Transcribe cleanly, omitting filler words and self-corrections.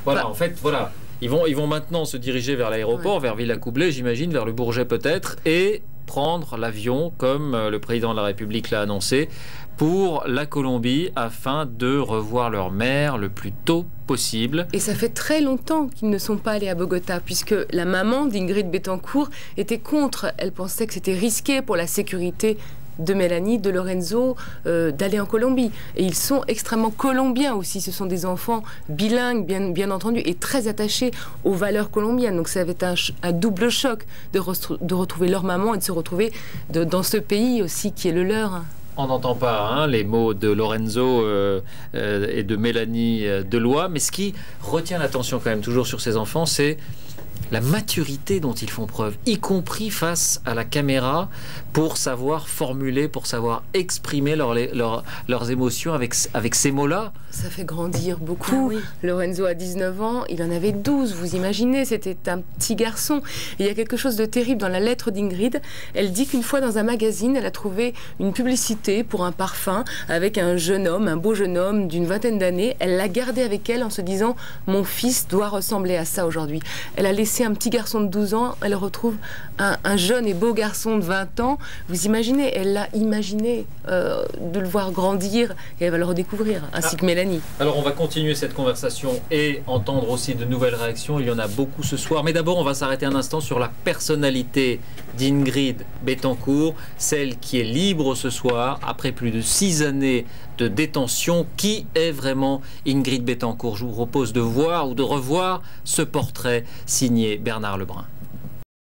Voilà, Enfin, en fait, voilà. Ils vont maintenant se diriger vers l'aéroport, vers Villacoublay, j'imagine, vers le Bourget peut-être, et prendre l'avion, comme le président de la République l'a annoncé, pour la Colombie, afin de revoir leur mère le plus tôt possible. Et ça fait très longtemps qu'ils ne sont pas allés à Bogota, puisque la maman d'Ingrid Betancourt était contre. Elle pensait que c'était risqué pour la sécurité de Mélanie, de Lorenzo, d'aller en Colombie. Et ils sont extrêmement colombiens aussi. Ce sont des enfants bilingues, bien entendu, et très attachés aux valeurs colombiennes. Donc ça avait été un double choc de retrouver leur maman et de se retrouver dans ce pays aussi qui est le leur. On n'entend pas les mots de Lorenzo et de Mélanie Deloy, mais ce qui retient l'attention quand même toujours sur ces enfants, c'est la maturité dont ils font preuve, y compris face à la caméra, pour savoir formuler, pour savoir exprimer leurs émotions avec ces mots-là. Ça fait grandir beaucoup. Ah oui. Lorenzo a 19 ans, il en avait 12, vous imaginez, c'était un petit garçon. Et il y a quelque chose de terrible dans la lettre d'Ingrid. Elle dit qu'une fois dans un magazine, elle a trouvé une publicité pour un parfum avec un jeune homme, un beau jeune homme d'une vingtaine d'années. Elle l'a gardé avec elle en se disant « Mon fils doit ressembler à ça aujourd'hui ». Elle a laissé un petit garçon de 12 ans, elle retrouve un jeune et beau garçon de 20 ans. Vous imaginez, elle l'a imaginé de le voir grandir et elle va le redécouvrir, ainsi que Mélanie. Alors on va continuer cette conversation et entendre aussi de nouvelles réactions. Il y en a beaucoup ce soir. Mais d'abord, on va s'arrêter un instant sur la personnalité d'Ingrid Betancourt, celle qui est libre ce soir, après plus de 6 années de détention. Qui est vraiment Ingrid Betancourt? Je vous propose de voir ou de revoir ce portrait signé Bernard Lebrun.